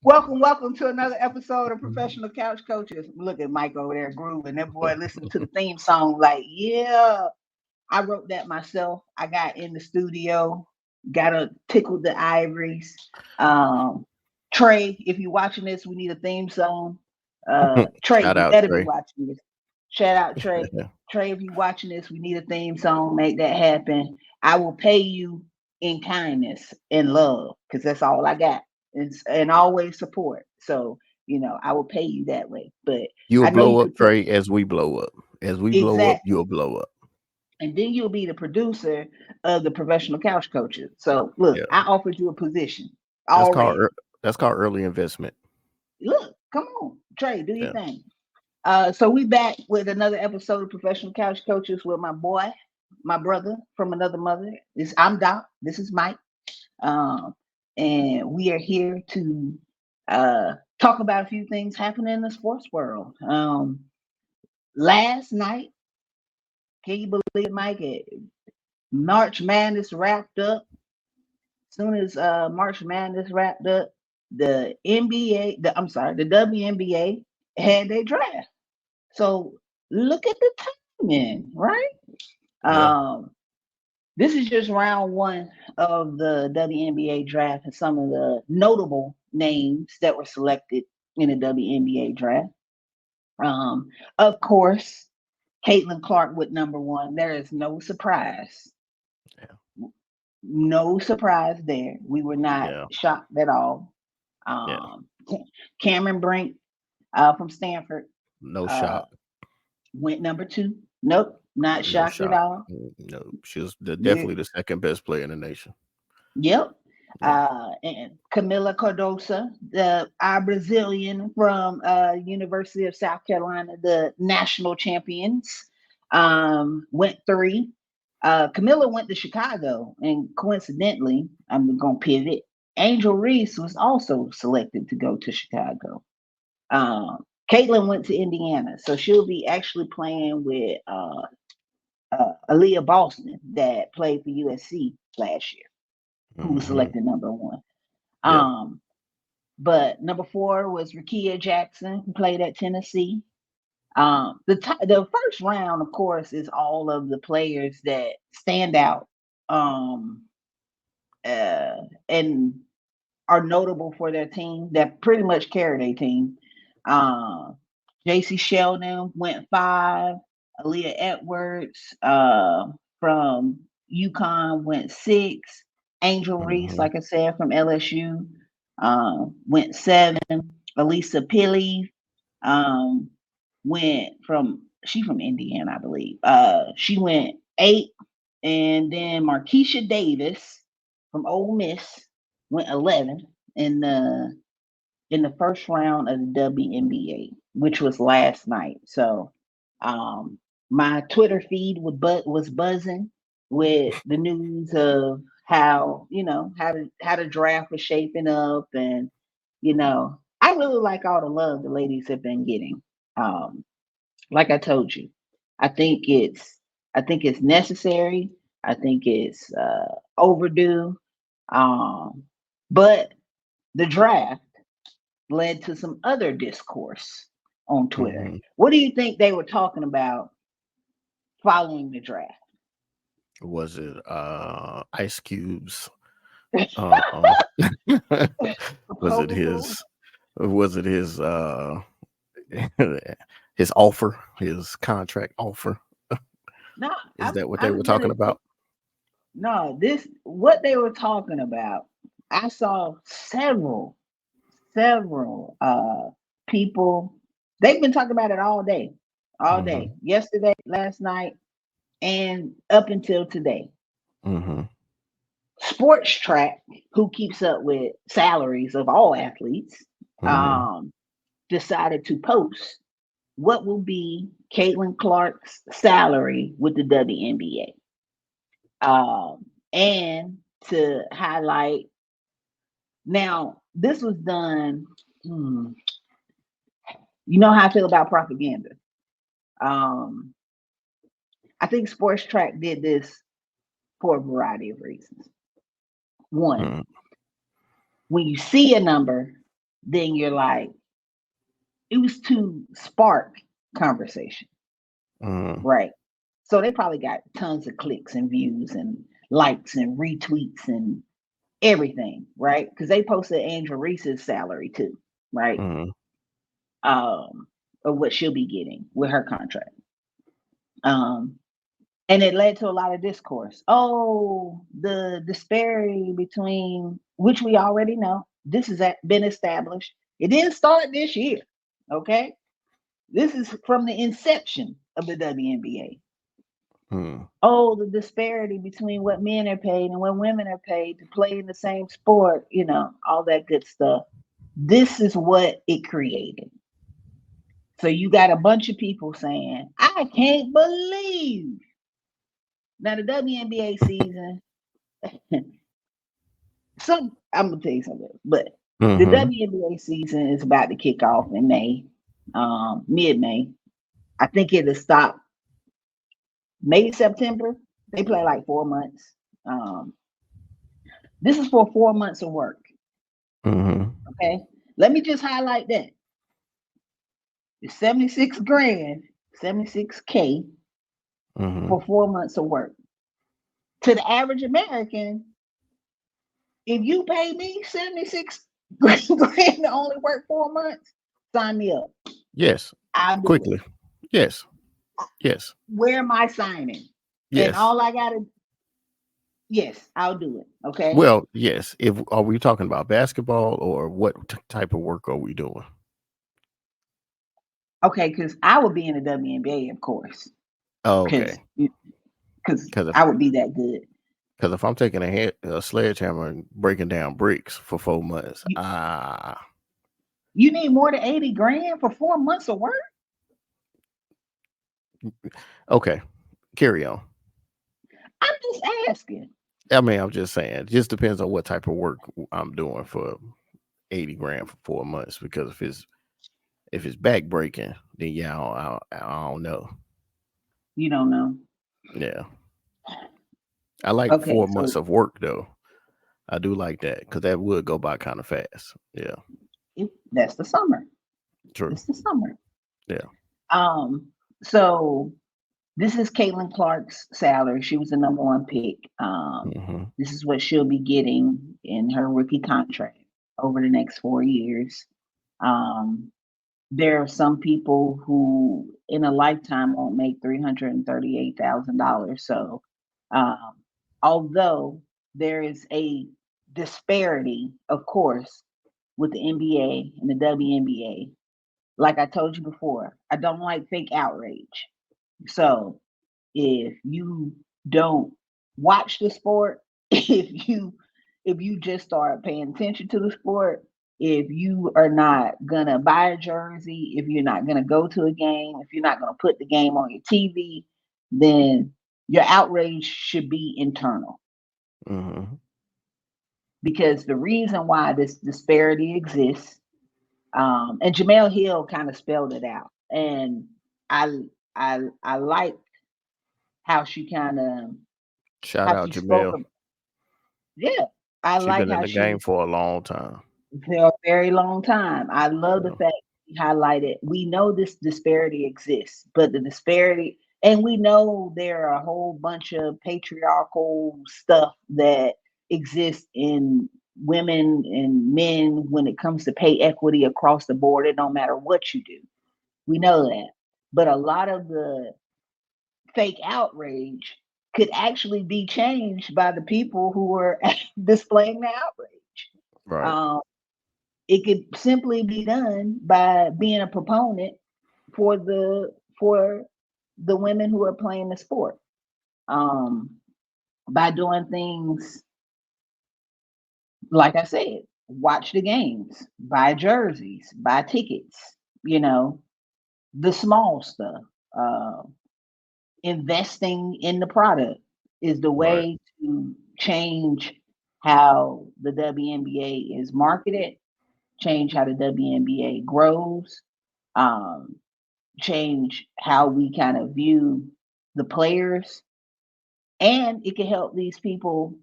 Welcome to another episode of Professional Couch Coaches. Look at Mike over there grooving. That boy listening to the theme song, like, yeah, I wrote that myself. I got in the studio, gotta tickle the ivories. Um, Trey, if you're watching this, we need a theme song. Trey, Shout you out better be Trey. watching this. Shout out Trey. Trey, if you're watching this, we need a theme song. Make that happen. I will pay you in kindness and love because that's all I got, and always support. So I will pay you that way. But You'll I know you blow could up, put Trey, as we blow up. As we blow up, exactly, you'll blow up. and then you'll be the producer of the professional couch coaches. So look, Yeah. I offered you a position That's called already. that's called early investment. Look, come on, Trey, do your Yeah. thing. So we back with another episode of Professional Couch Coaches with my boy, my brother from another mother. I'm Doc. This is Mike. Um, and we are here to talk about a few things happening in the sports world. Last night, can you believe it, Mike? March Madness wrapped up. Soon as March Madness wrapped up, the the WNBA had their draft. So look at the timing, right? Yeah. Um, this is just round one of the WNBA draft and some of the notable names that were selected in the WNBA draft. Of course, Caitlin Clark with number one. There is no surprise. Yeah. No surprise there. We were not Yeah. shocked at all. Yeah. Um, Cameron Brink from Stanford No uh, shock. went number two. Nope, not No shocked at shock. all. No. She was Yeah, definitely the second best player in the nation. yep. Yeah. And Camila Cardosa, our Brazilian from University of South Carolina, the national champions, went three. Camilla went to Chicago, and coincidentally, I'm going to pivot. Angel Reese was also selected to go to Chicago. Caitlin went to Indiana, so she'll be actually playing with Aaliyah Boston that played for USC last year, who was Hmm. selected number one. Yeah. Um, but number four was Rakia Jackson, who played at Tennessee. The first round, of course, is all of the players that stand out um, and are notable for their team that pretty much carry their team. Uh, JC Sheldon went five. Aaliyah Edwards from UConn went six. Angel Reese, Hmm. like I said, from LSU went seven. Elisa Pilley um, went from Indiana, I believe. She went eight, and then Markeisha Davis from Ole Miss went 11 in the first round of the WNBA, which was last night. So um, my Twitter feed was buzzing with the news of how the draft was shaping up, and I really like all the love the ladies have been getting. Um, like I told you, I think it's I think it's necessary. I think it's overdue. Um, but the draft led to some other discourse on Twitter. Hmm. What do you think they were talking about following the draft? Was it Ice Cube's uh was it Proposal? his was it his offer, his contract offer? No, Is that what they I'm were gonna talking about? no. This what they were talking about. I saw several people. They've been talking about it all Hmm. day. Yesterday, last night, and up until today. Hmm. Sports Track, who keeps up with salaries of all athletes, Hmm. um, decided to post what will be Caitlin Clark's salary with the WNBA. And to highlight, now, this was done, hmm, you know how I feel about propaganda. Um, I think Sports Track did this for a variety of reasons. One, Hmm. when you see a number, then you're like, it was to spark conversation, Mm, right? So they probably got tons of clicks and views and likes and retweets and everything, right? Because they posted Angel Reese's salary too, right? mm, Of what she'll be getting with her contract. Um, and it led to a lot of discourse. Oh, the disparity between, which we already know, this has been established. It didn't start this year, okay? This is from the inception of the WNBA. mm. Oh, the disparity between what men are paid and what women are paid to play in the same sport, all that good stuff. This is what it created. So you got a bunch of people saying, I can't believe. Now the WNBA season, I'm gonna tell you something, but the Mm-hmm. WNBA season is about to kick off in May, mid-May. I think it'll stop May, September. They play like 4 months. Um, this is for 4 months of work. Mm-hmm. Okay. Let me just highlight that. It's 76 grand, 76K Mm-hmm. for 4 months of work. To the average American, if you pay me 76 grand to only work 4 months, sign me up. Yes. I'll do it. Quickly. Yes. Yes. Where am I signing? And Yes. all I gotta, yes, I'll do it. Okay. Well, yes. If are we talking about basketball or what type of work are we doing? Okay, because I would be in the WNBA, of course. Oh, Because okay. because Because I would be that good. if I'm taking a sledgehammer and breaking down bricks for 4 months, You, you need more than 80 grand for 4 months of work? okay. Carry on. I'm just asking. I mean, I'm just saying, it just depends on what type of work I'm doing for 80 grand for 4 months. Because if it's back breaking, then yeah, I don't know. You don't know. Yeah, I like Okay, 4 months so of work though. I do like that because that would go by kind of fast. Yeah, that's the summer. true. It's the summer. Yeah. Um, so this is Caitlin Clark's salary. She was the number one pick. Hmm. This is what she'll be getting in her rookie contract over the next 4 years. Um, there are some people who, in a lifetime, won't make $338,000. So, um, although there is a disparity, of course, with the NBA and the WNBA, like I told you before, I don't like fake outrage. So if you don't watch the sport, if you just start paying attention to the sport, if you are not gonna buy a jersey, if you're not gonna go to a game, if you're not gonna put the game on your TV, then your outrage should be internal. Hmm. Because the reason why this disparity exists, and Jamel Hill kind of spelled it out, and I I like how she kind of Shout how out she spoke Jamel. of, yeah, I She like been in how the game she, for a long time. for a very long time. I love the Yeah. fact she highlighted. We know this disparity exists, but the disparity, and we know there are a whole bunch of patriarchal stuff that exists in women and men when it comes to pay equity across the board. It don't matter what you do. We know that. But a lot of the fake outrage could actually be changed by the people who are displaying the outrage. Right. Um, it could simply be done by being a proponent for the women who are playing the sport. Um, by doing things like I said, watch the games, buy jerseys, buy tickets, you know, the small stuff. Uh, Investing in the product is the Right. way to change how the WNBA is marketed, change how the WNBA grows, um, change how we kind of view the players, and it can help these people,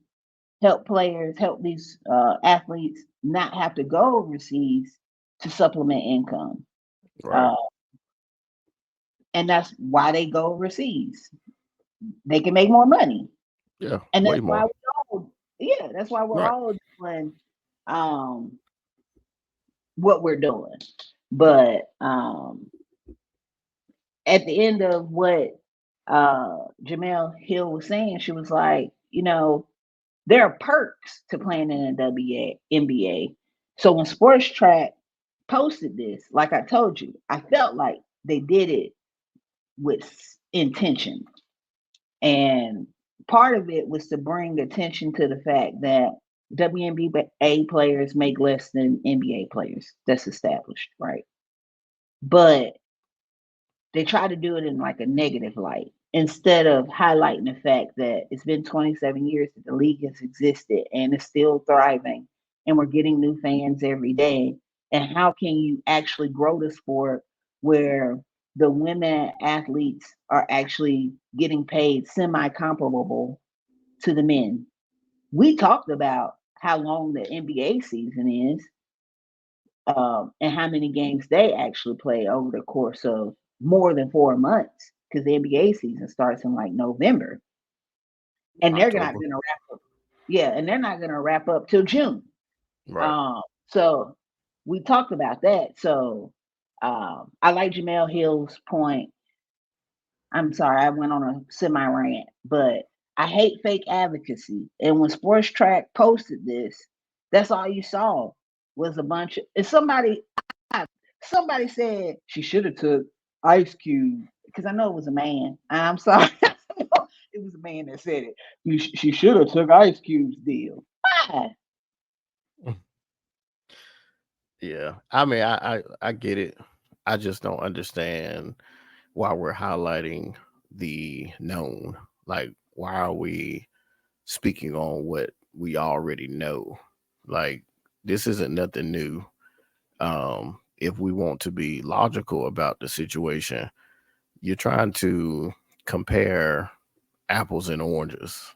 help players, help these athletes not have to go overseas to supplement income. Right. Uh, and that's why they go overseas. They can make more money. Yeah. And Way that's why more. that's why we're Right. all doing um, what we're doing. But at the end of what Jamel Hill was saying, she was like, there are perks to playing in the WNBA. So when Sports Track posted this, like I told you, I felt like they did it with intention. And part of it was to bring attention to the fact that WNBA players make less than NBA players. That's established, right? But they try to do it in like a negative light instead of highlighting the fact that it's been 27 years that the league has existed and it's still thriving and we're getting new fans every day. And how can you actually grow the sport where the women athletes are actually getting paid semi comparable to the men? We talked about how long the NBA season is, and how many games they actually play over the course of more than 4 months, because the NBA season starts in like November, and they're not October. going to wrap up. Yeah, and they're not going to wrap up till June. Right. So we talked about that. So I like Jamel Hill's point. I'm sorry, I went on a semi rant, but I hate fake advocacy. And when Sports Track posted this, that's all you saw was a bunch of. And somebody said she should have took Ice Cube, because I know it was a man. I'm sorry, it was a man that said it. She should have took Ice Cube's deal. Why? Yeah. I mean, I get it. I just don't understand why we're highlighting the known. Like, why are we speaking on what we already know? Like, this isn't nothing new. If we want to be logical about the situation, you're trying to compare apples and oranges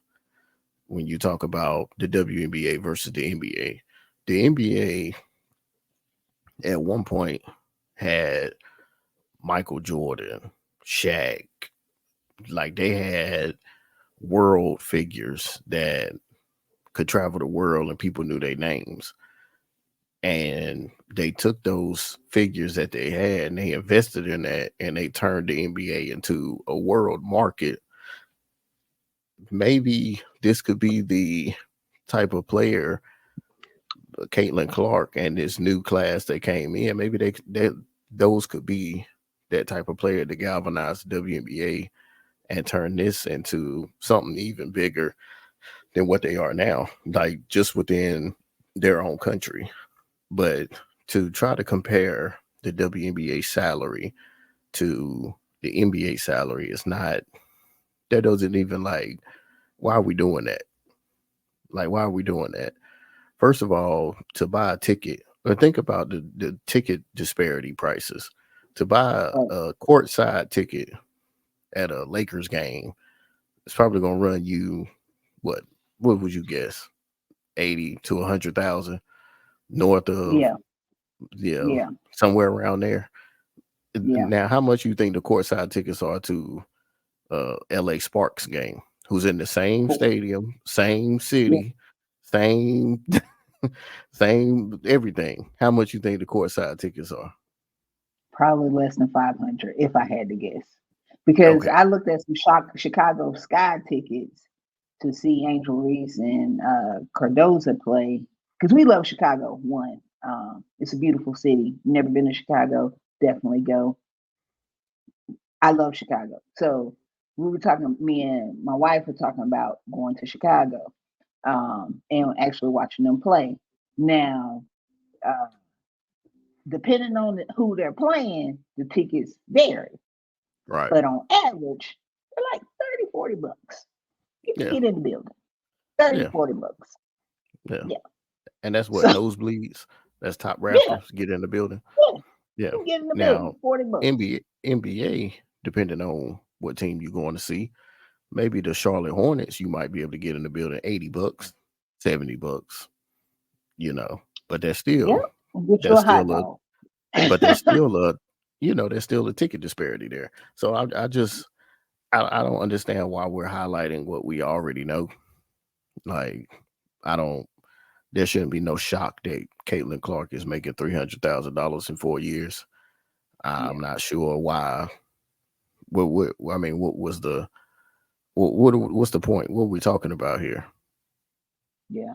when you talk about the WNBA versus the NBA. The NBA at one point had Michael Jordan, Shaq, like they had world figures that could travel the world and people knew their names. And they took those figures that they had and they invested in that and they turned the NBA into a world market. Maybe this could be the type of player, Caitlin Clark and this new class that came in. Maybe those could be that type of player to galvanize the WNBA and turn this into something even bigger than what they are now, like just within their own country. But to try to compare the WNBA salary to the NBA salary is not, that doesn't even, like, why are we doing that? Like, why are we doing that? First of all, to buy a ticket, or think about the ticket disparity prices. To buy a courtside ticket at a Lakers game, it's probably going to run you what? What would you guess? 80 to 100,000 north of, Yeah, yeah, yeah, somewhere around there. yeah. Now, how much you think the courtside tickets are to LA Sparks game, who's in the same stadium, same Yeah, city, same same everything? How much you think the courtside tickets are? probably less than 500 if I had to guess. Because Okay, I looked at some Chicago Sky tickets to see Angel Reese and Cardoza play, because we love Chicago. One, it's a beautiful city. Never been to Chicago, definitely go. I love Chicago. So we were talking, me and my wife were talking about going to Chicago, and actually watching them play. Now, uh, depending on who they're playing, the tickets vary. right, But on average, they're like 30, $40. You can yeah, get in the building. 30, yeah, $40. yeah, Yeah. and that's what So nosebleeds. That's top yeah, rafters get in the building. yeah. Yeah. You can get in the building, Now, $40. NBA, depending on what team you're going to see, maybe the Charlotte Hornets, you might be able to get in the building $80, $70, you know. But Yeah. And get you that's a hot still a dog. but there's still there's still a ticket disparity there. So I don't understand why we're highlighting what we already know. Like, I don't. There shouldn't be no shock that Caitlin Clark is making $300,000 in 4 years. I'm Yeah, not sure why. I mean, what was what's the point? What are we talking about here? yeah.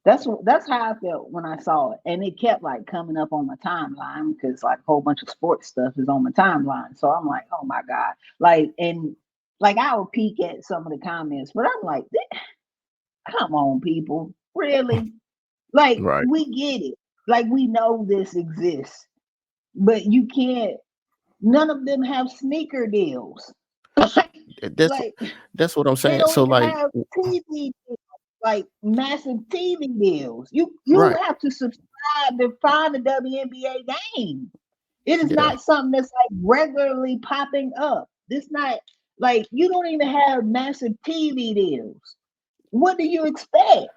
That's how I felt when I saw it, and it kept like coming up on my timeline because like a whole bunch of sports stuff is on my timeline. So I'm like, oh my god, like and like I would peek at some of the comments, but I'm like, come on, people, really? Like Right. we get it, like we know this exists, but you can't. None of them have sneaker deals. That's Like that's what I'm they saying. don't So even like, have TV deals, like massive TV deals. You right. have to subscribe to find the WNBA game. It is Yeah. not something that's like regularly popping up. This not like you don't even have massive TV deals. What do you expect?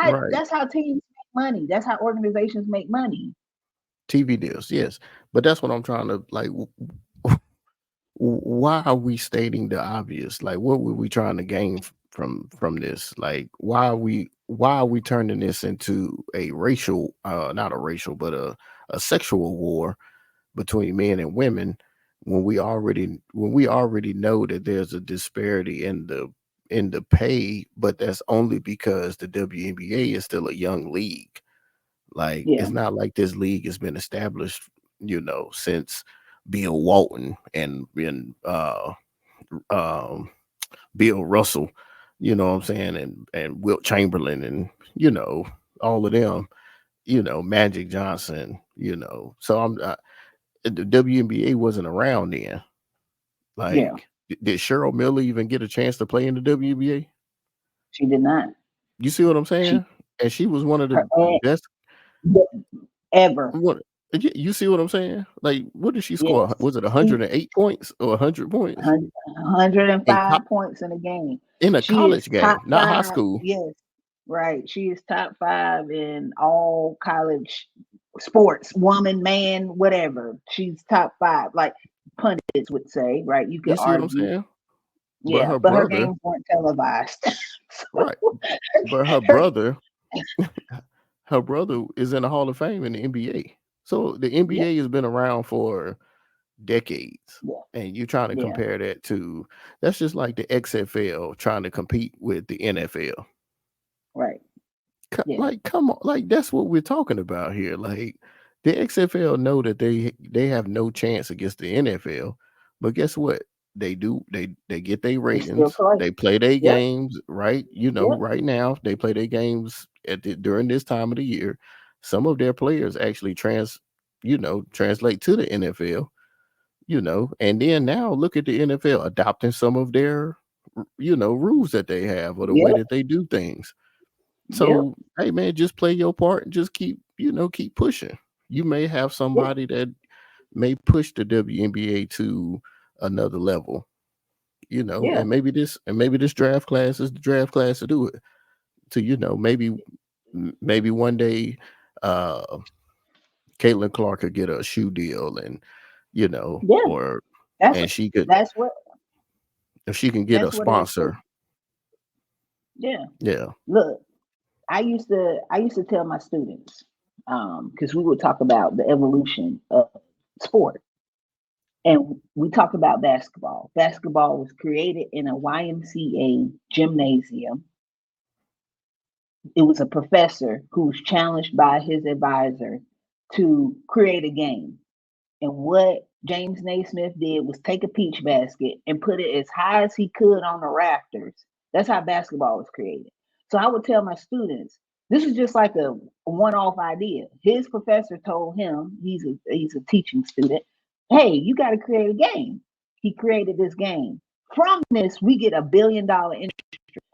Right. That's how teams make money. That's how organizations make money. TV deals. Yes. But that's what I'm trying to like. Why are we stating the obvious? Like, what were we trying to gain from this? Like, why are we turning this into a racial, not a racial, but a sexual war between men and women when we already know that there's a disparity in the pay, but that's only because the WNBA is still a young league. Like, Yeah, it's not like this league has been established, since Bill Walton and um, Bill Russell, you know what I'm saying, and Wilt Chamberlain and all of them, Magic Johnson, So the WNBA wasn't around then. yeah. Like, did Cheryl Miller even get a chance to play in the WNBA? She did not. You see what I'm She saying? And she was one of her the best. ever. What you see what I'm saying? Like, what did she score? Yes. Was it She 108 points or 100 points in 105 points in a game. in a She is college game, top not high 5. school? Yes. Right. She is top 5 in all college sports, woman, man, whatever. She's top 5. Like pundits would say, right? You could You see what I'm argue. saying? But Yeah, her but her brother, games weren't televised. So right? But her her, brother, her brother is in the Hall of Fame in the NBA. So the yeah, NBA has been around for decades, yeah, and you're trying to yeah, compare that to that's just like the XFL trying to compete with the NFL. right. Yeah, Like, come on, like that's what we're talking about here. Like, the XFL know that they have no chance against the NFL, but guess what? They do. They get their they still ratings. play. They play their Yep, games right. yep, Right now they play their games during this time of the year. Some of their players actually translate to the NFL. And then now look at the NFL adopting some of their rules that they have or the way yep, that they do things. yep, So, hey man, just play your part and just keep pushing. You may have yep, somebody that may push the WNBA to another level, yeah, and maybe this draft class is the draft class to do it. To maybe one day uh Caitlin Clark could get a shoe deal and yeah. or That's and she could that's what if she can get a that's what it is. sponsor. Yeah. Yeah. Look, I used to tell my students, because we would talk about the evolution of sport. And we talked about basketball. Basketball was created in a YMCA gymnasium. It was a professor who was challenged by his advisor to create a game. And what James Naismith did was take a peach basket and put it as high as he could on the rafters. That's how basketball was created. So I would tell my students, this is just like a one-off idea. His professor told him, he's a teaching student, hey, you got to create a game. He created this game. From this, we get $1 billion industry.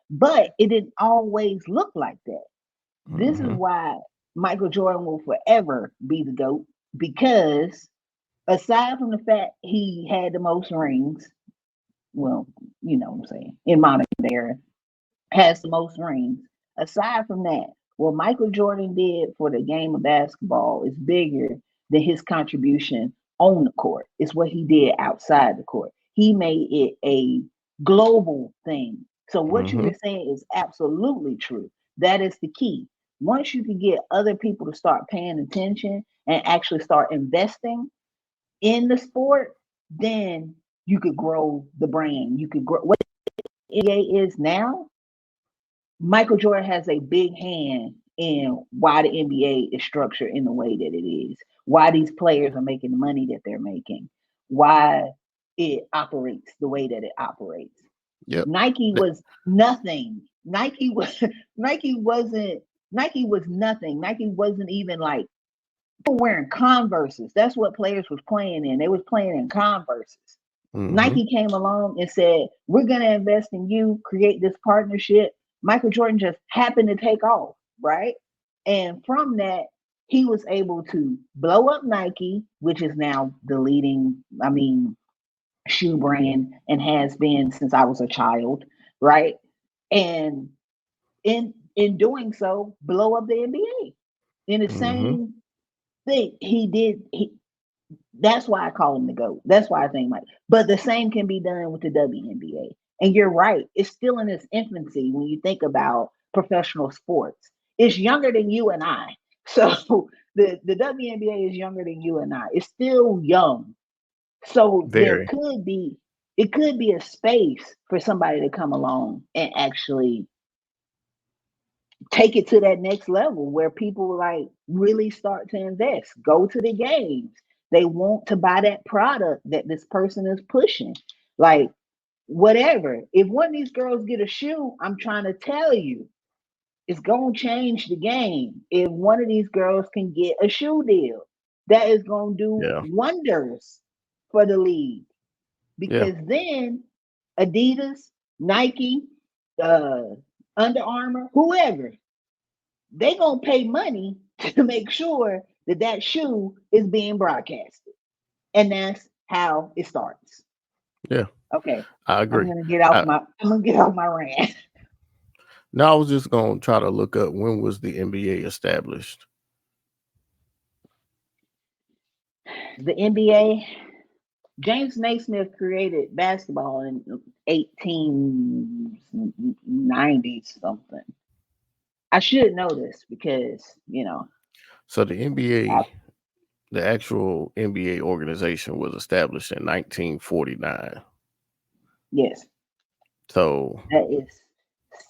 But it didn't always look like that. This is Hmm. why Michael Jordan will forever be the GOAT, because aside from the fact he had the most rings, well, you know what I'm saying, in modern era, has the most rings. Aside from that, what Michael Jordan did for the game of basketball is bigger than his contribution on the court. It's what he did outside the court. He made it a global thing. So what you Mm-hmm. were saying is absolutely true. That is the key. Once you can get other people to start paying attention and actually start investing in the sport, then you could grow the brand. You could grow what NBA is now. Michael Jordan has a big hand in why the NBA is structured in the way that it is, why these players are making the money that they're making, why it operates the way that it operates. Yep. Nike was nothing. Nike wasn't Nike was nothing. Nike wasn't even like people wearing Converses. That's what players was playing in. They was playing in Converses. Mm-hmm. Nike came along and said, "We're going to invest in you, create this partnership." Michael Jordan just happened to take off, right? And from that, he was able to blow up Nike, which is now the leading, shoe brand and has been since I was a child, right? And in doing so, blow up the NBA. In the Mm-hmm. same thing, that's why I call him the GOAT. That's why I think like, but the same can be done with the WNBA. And you're right, it's still in its infancy when you think about professional sports. It's younger than you and I. So the WNBA is younger than you and I. It's still young. So Very. it could be a space for somebody to come along and actually take it to that next level where people like really start to invest, go to the games. They want to buy that product that this person is pushing. Like whatever. If one of these girls get a shoe, I'm trying to tell you, it's gonna change the game. If one of these girls can get a shoe deal, that is gonna do Yeah. wonders for the league. Yeah. Because then Adidas, Nike, uh, Under Armour, whoever, they gonna pay money to make sure that that shoe is being broadcasted, and that's how it starts. Yeah. Okay, I I'm agree. gonna get off I, my I'm gonna get off my rant. now I was just gonna try to look up when was the NBA established. The NBA, James Naismith created basketball in 1890 something. I should know this because So the I, NBA, the actual NBA organization was established in 1949. yes, So that is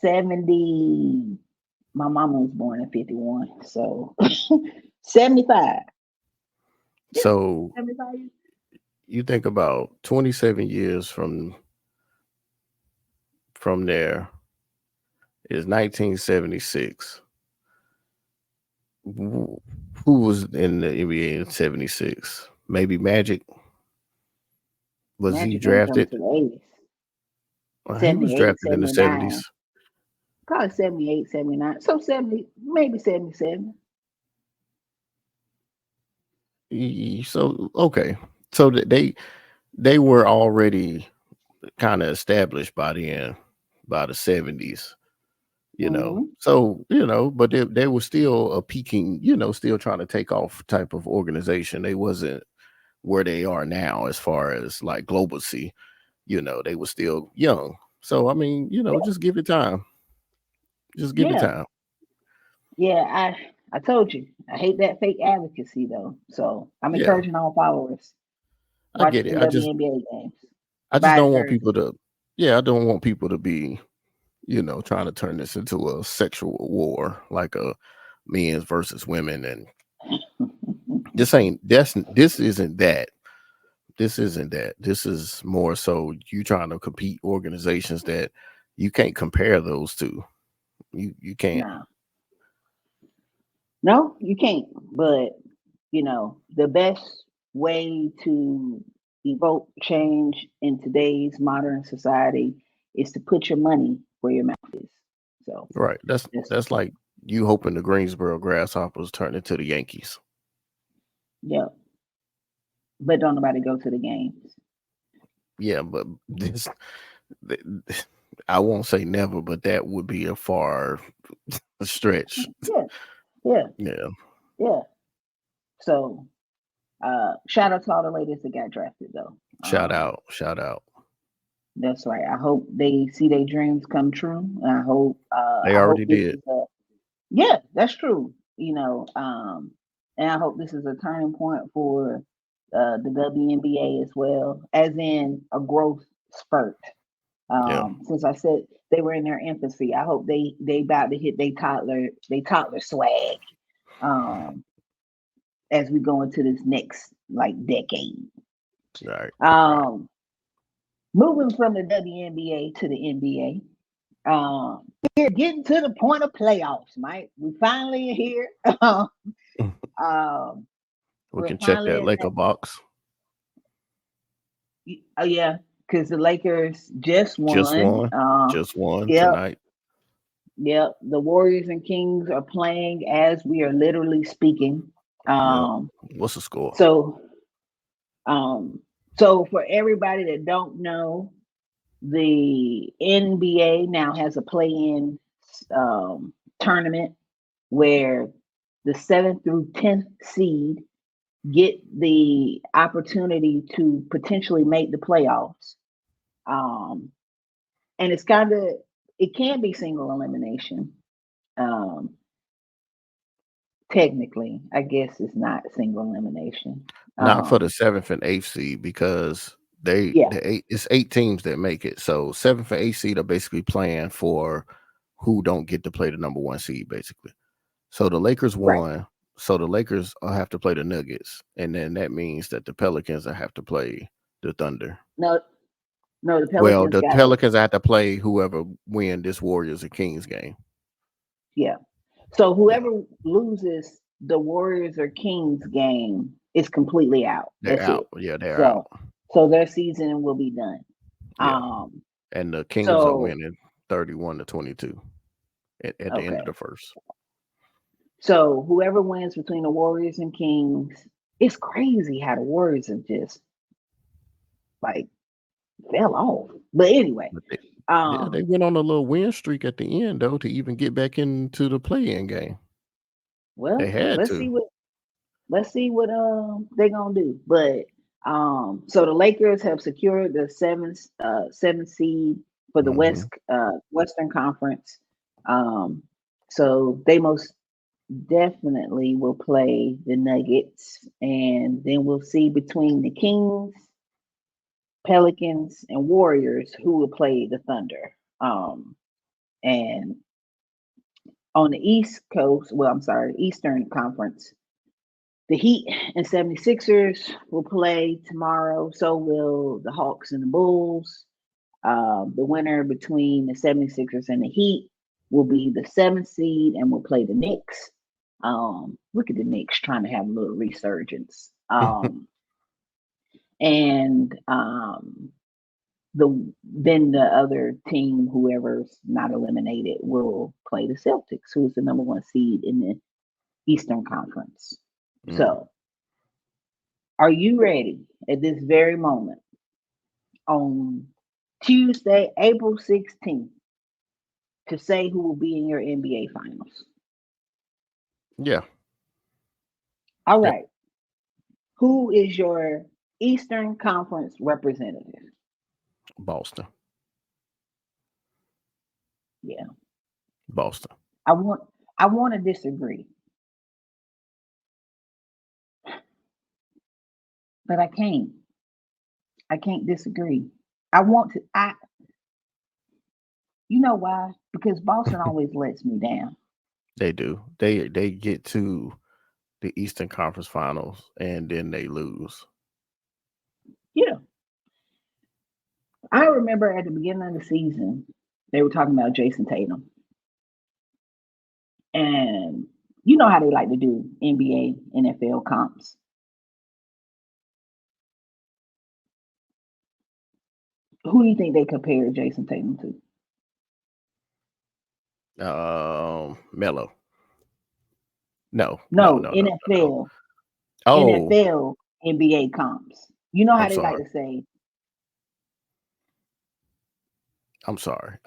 70. My mama was born in 51, so 75. Yeah, so 75 years. you think about 27 years from there is 1976. Who was in the NBA in 76? Maybe Magic. Was he Magic ain't coming drafted? to the 80s. He was 78, drafted in the 79. 70s. Probably 78, 79. So 70, maybe 77. So okay, so they were already kind of established by then, by the 70s. Hmm. So but they were still a peaking, still trying to take off type of organization. They wasn't where they are now as far as like globalcy. They were still young. So I mean, Yeah, just give it time. Just give it yeah, time. yeah. I told you. I hate that fake advocacy though. So I'm Yeah, encouraging all followers. I Watch get it. some WNBA games. I just By don't want encouraging. people to. Yeah, I don't want people to be, trying to turn this into a sexual war, like a men's versus women, and this isn't that. This isn't that. This is more so you trying to compete organizations that you can't compare those two. You can't. No, no, you can't. But the best way to evoke change in today's modern society is to put your money where your mouth is. So Right. That's just that's like you hoping the Greensboro Grasshoppers turn into the Yankees. yeah. But don't nobody go to the games. Yeah, but th- I won't say never, but that would be a far stretch. Yeah, yeah, Yeah. yeah. So Shout out to all the ladies that got drafted though. Shout out, shout out. That's right. I hope they see their dreams come true. And They I already hope this did. is a yeah, that's true. And I hope this is a turning point for the WNBA as well, as in a growth spurt. Yeah. Since I said they were in their infancy, I hope they about to hit they toddler swag um, as we go into this next like decade. Right. Right. Um, Moving from the WNBA to the NBA, we're getting to the point of playoffs, Mike. We finally are here. um, We we're can check finally that in Laker box. yeah, because the Lakers just Just won. won. Just won Yep, tonight. yep. The Warriors and Kings are playing as we are literally speaking. Yep. Um, What's the score? so, um, so for everybody that don't know, the NBA now has a play-in tournament where the 7th through 10th seed get the opportunity to potentially make the playoffs. Um, and it can be single elimination. Um, Technically, I guess it's not single elimination. Not for the Um, 7th and 8th seed because yeah, it's 8 teams that make it. So 7th and 8th seed are basically playing for who don't get to play the number 1 seed, basically. So the Lakers right. won. So the Lakers will have to play the Nuggets, and then that means that the Pelicans will have to play the Thunder. No, no, the Well, Pelicans the got it. Pelicans have to play whoever win this Warriors and Kings game. Yeah. So Yeah, whoever loses the Warriors or Kings game is completely out. they're That's it. out. Yeah, they're out. So so their season will be done. Yeah, Um, and the Kings are so winning 31-22 at the end of okay. the first. So whoever wins between the Warriors and Kings, it's crazy how the Warriors have just like fell off. But anyway, But yeah, they um, went on a little win streak at the end though to even get back into the play-in game. They well, had let's to. see what they're gonna do. But so the Lakers have secured the seventh seed for the Hmm. Western Conference. Um, so they most definitely will play the Nuggets, and then we'll see between the Kings, Pelicans, and Warriors who will play the Thunder. And on the East Coast, well, I'm sorry, Eastern Conference, the Heat and 76ers will play tomorrow. So will the Hawks and the Bulls. The winner between the 76ers and the Heat will be the seventh seed and will play the Knicks. Look at the Knicks trying to have a little resurgence. And then the other team, whoever's not eliminated, will play the Celtics, who's the number one seed in the Eastern Conference. Mm. So, are you ready at this very moment on Tuesday, April 16th, to say who will be in your NBA finals? Yeah. All Yep. right. Who is your Eastern Conference representative? Boston. Yeah. Boston. I want I want to disagree, but I can't. I can't disagree. I want to I You know why? Because Boston always lets me down. They do. They get to the Eastern Conference Finals and then they lose. Yeah. I remember at the beginning of the season, they were talking about Jason Tatum. And you know how they like to do NBA, NFL comps. Who do you think they compared Jason Tatum to? Mello. No, no, No, no, no, no, no. NFL, Oh, NFL, NBA comps. You know how I'm they like sorry. to say, I'm sorry.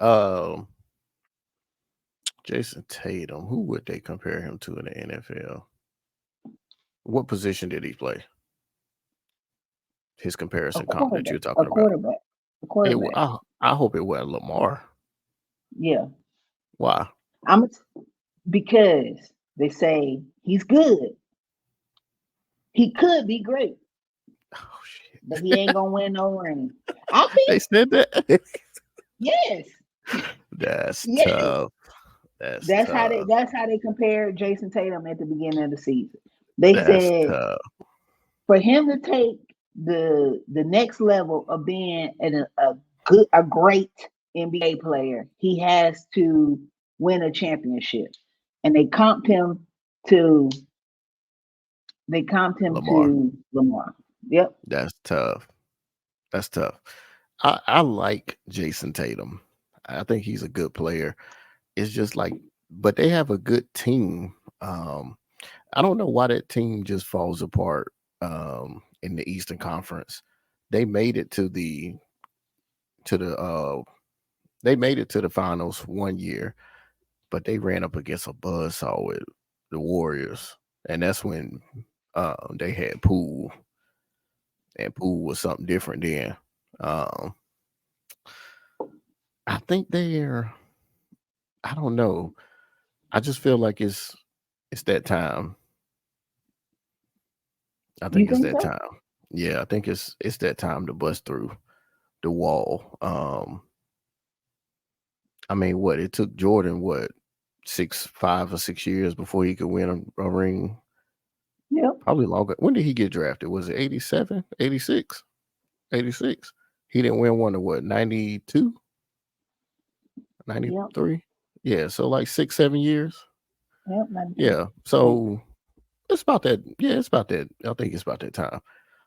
Jason Tatum. Who would they compare him to in the NFL? What position did he play? his A comparison comp that quarterback. you're A talking about. quarterback. A quarterback. I hope it wasn't Lamar. Yeah. Why? I'm because they say he's good. He could be great, Oh shit! but he ain't gonna win no ring. I They think said that. yes. That's Yes. tough. That's tough. That's how they compared Jason Tatum at the beginning of the season. They That's said tough. for him to take the next level of being a great NBA player, he has to win a championship. And to they comped him Lamar. to Lamar. Yep. That's tough. That's tough. I like Jason Tatum. I think he's a good player. It's just like, but they have a good team. I don't know why that team just falls apart in the Eastern Conference. They made it to the they made it to the finals one year, but they ran up against a buzzsaw with the Warriors, and that's when they had Poole, and Poole was something different then. Um, I think they're. I don't know. I just feel like it's that time. I You think it's think that so? time. Yeah, I think it's that time to bust through the wall. I mean, what it took Jordan, what 5 or 6 years before he could win a ring. Yep. Probably longer. When did he get drafted? Was it 87, 86, 86? He didn't win one to what, 92, ninety Yep. three? Yeah, so like 6, 7 years. Yep. 93. Yeah, Yep. so it's about that. Yeah, it's about that. I think it's about that time.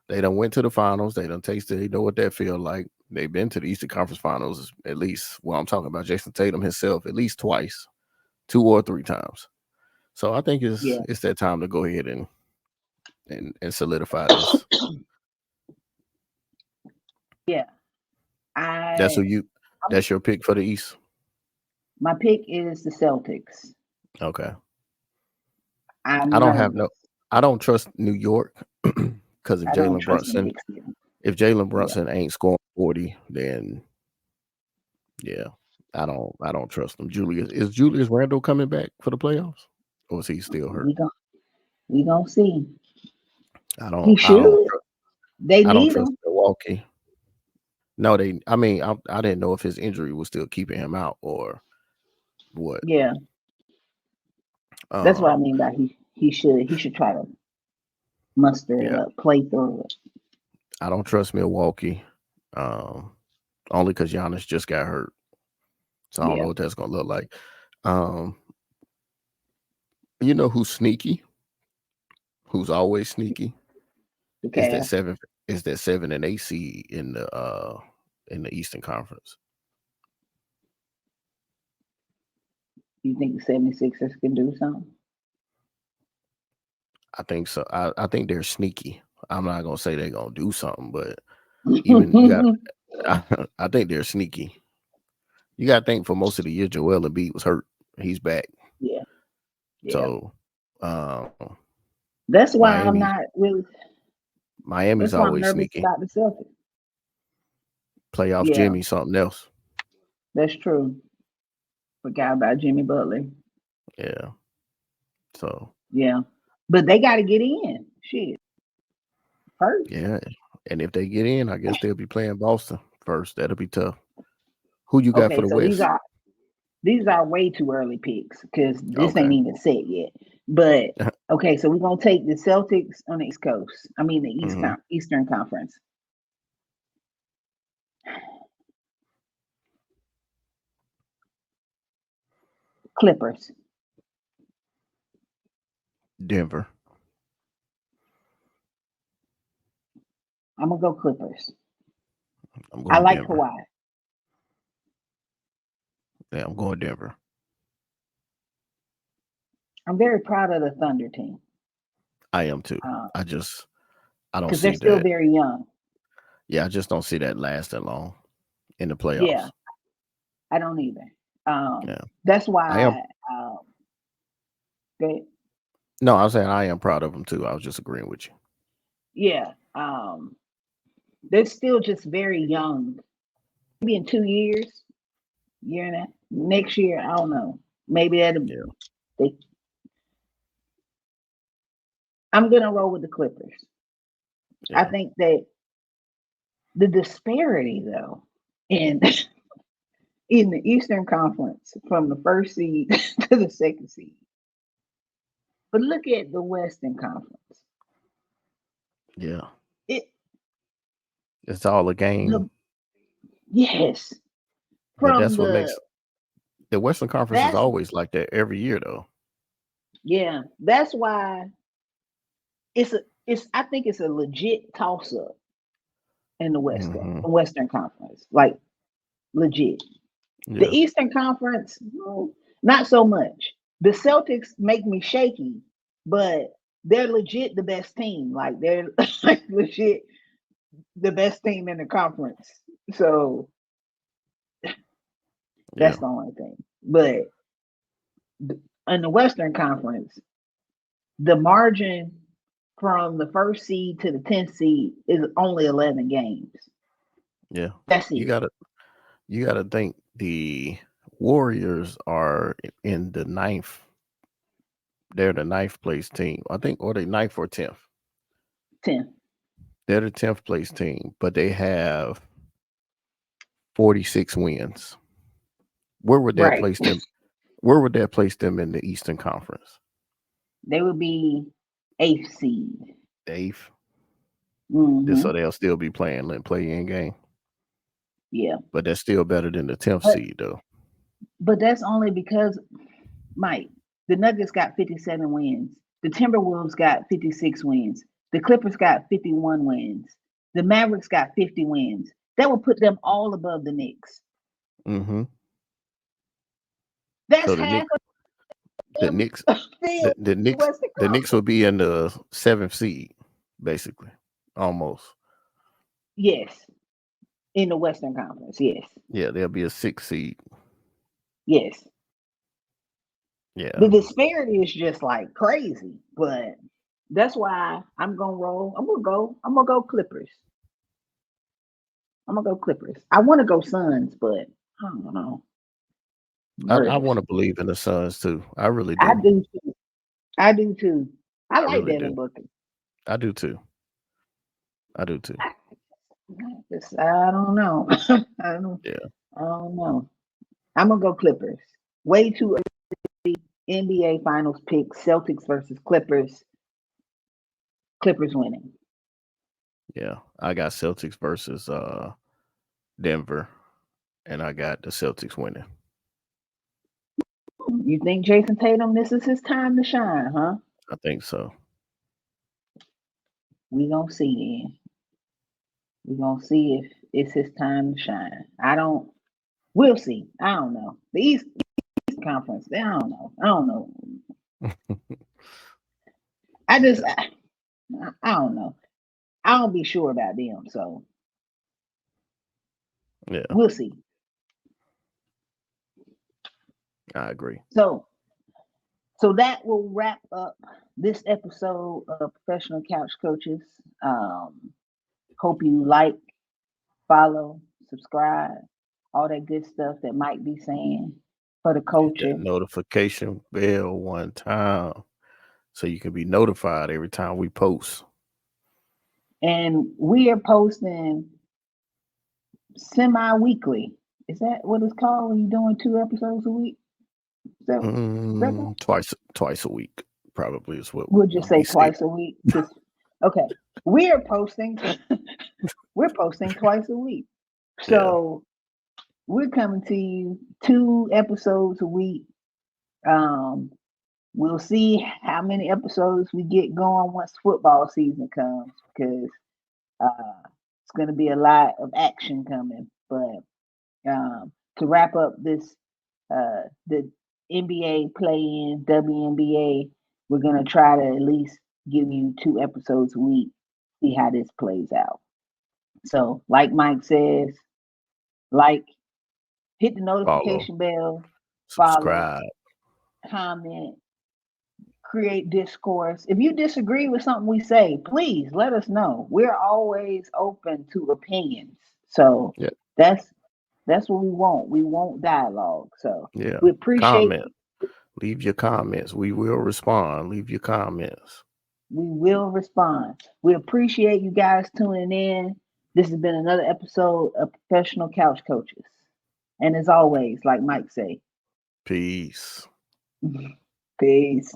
They done went to the finals. They done tasted. They know what that feel like. They've been to the Eastern Conference Finals at least. Well, I'm talking about Jason Tatum himself at least twice, 2 or 3 times. So I think Yeah. it's that time to go ahead and solidify this. Yeah. That's who I you. I'm, That's your pick for the East. my pick is the Celtics. Okay. I I'm don't have no. nervous. I don't trust New York because I don't trust the Knicks either. If Jalen Yeah. Brunson ain't scoring 40, then yeah, I don't trust them. Julius Randle coming back for the playoffs, or is he still hurt? We gon' we gonna see. I He don't. I don't. should. They I don't need trust him. Milwaukee. No, they. I mean, I didn't know if his injury was still keeping him out or what. Yeah. That's what I Um. mean by he should try to muster it Yeah, up, play through it. I don't trust Milwaukee. Um. Only because Giannis just got hurt, so I don't know Yeah. what that's gonna look like. Um. You know who's sneaky? Who's always sneaky? The Is that Cavs. 7 and 8 seed in the Eastern Conference. You think the 76ers can do something? I think so. I think they're sneaky. I'm not gonna say they're gonna do something, but even you got I think they're sneaky. You gotta think for most of the year Joel Embiid was hurt. He's back. Yeah. Yeah. So That's why I'm Miami not really. Miami's That's why I'm always nervous sneaky. about the Celtics. Playoff Yeah, Jimmy, something else. that's true. Forgot about Jimmy Butler. Yeah. So Yeah, but they got to get in. Shit, first. yeah. And if they get in, I guess they'll be playing Boston first. That'll be tough. Who you got for Okay, the so these West? are these are way too early picks because this ain't Okay. even set yet. But okay, so we're gonna take the Celtics on the East Coast. I mean the hmm Eastern Conference. Clippers. Denver. I'm gonna go Clippers. I'm I going like Denver. Kawhi. Yeah, I'm going Denver. I'm very proud of the Thunder team I am too. because I just I don't they're see still that. very young. Yeah, I just don't see that lasting long in the Yeah, playoffs. I don't either. Yeah. That's I am why. They, no, I was saying I am proud of them too. I was just agreeing with you. yeah. They're still just very young. Maybe in 2 years, year and a next year, I don't know. Maybe that'll Yeah, they I'm gonna roll with the Clippers. I yeah, think that the disparity though in in the Eastern Conference from the first seed to the second seed. But look at the Western Conference. yeah. It It's all a game, the yes but from that's what the makes the Western Conference is that's always like that every year, though. yeah that's why it's a it's I think it's a legit toss up in Hmm. the Western Conference, like legit. The Yeah, Eastern Conference, no, not so much. The Celtics make me shaky, but they're legit the best team. Like they're like legit the best team in the conference. So yeah, that's the only thing. But in the Western Conference, the margin from the first seed to the 10th seed is only 11 games. yeah. That's You it. gotta you gotta think the Warriors are in the ninth. They're the ninth place team, I think, or the ninth or 10th. 10. They're the 10th place team, but they have 46 wins. Where would that Right. place them? Where would that place them in the Eastern Conference? They would be 8th seed. Eighth. So Hmm. they'll still be playing play in game, Yeah. but that's still better than the 10th But seed, though. that's only because Mike, the Nuggets got 57 wins. The Timberwolves got 56 wins. The Clippers got 51 wins. The Mavericks got 50 wins. That would put them all above the Knicks. Hmm. That's So half of the them Knicks, still the the Knicks, Western the Knicks Conference. will be in the seventh seed, basically, almost. Yes, in the Western Conference. Yes, Yeah, they'll be a sixth seed. yes. Yeah, The disparity is just like crazy, but that's why I'm gonna roll. I'm gonna go. I'm gonna go Clippers. I'm gonna go Clippers. I want to go Suns, but I don't know. I Nervous. want to believe in the Suns too. I really I do. do too. I do too. I I like really do. Devin Booker. I do too. I do too. I, I don't know. I don't. Yeah, I don't know. I'm gonna go Clippers. Way too NBA Finals pick. Celtics versus Clippers. Clippers winning. yeah. I got Celtics versus Denver, and I got the Celtics winning. You think Jason Tatum? This is his time to shine, huh? I think so. We gonna see then. We gonna see if it's his time to shine. I don't. We'll see. I don't know. The East Conference. I don't know. I don't know. I just. Yeah, I don't know. I don't be sure about them. So yeah. we'll see. I agree. So that will wrap up this episode of Professional Couch Coaches. Hope you like, follow, subscribe, all that good stuff that Mike be saying for the Hit that culture. notification bell one time so you can be notified every time we post. And we are posting semi-weekly. Is that what it's called when you're doing 2 episodes a week? Is that right? Twice a week, probably is what We'll just would be say said. twice a week. Just okay. We are posting. We're posting twice a week. Yeah, So we're coming to you 2 episodes a week. Um, we'll see how many episodes we get going once football season comes because it's going to be a lot of action coming. But to wrap up this, the NBA play-in, WNBA, we're going to try to at least give you 2 episodes a week, see how this plays out. So, like Mike says, like, hit the follow, notification bell, follow, subscribe. comment, create discourse. If you disagree with something we say, please let us know. We're always open to opinions. So Yeah. that's what we want. We want dialogue. So Yeah. we appreciate. Comment. Leave your comments. We will respond. Leave your comments. We will respond. We appreciate you guys tuning in. This has been another episode of Professional Couch Coaches. And as always, like Mike say, Peace. peace.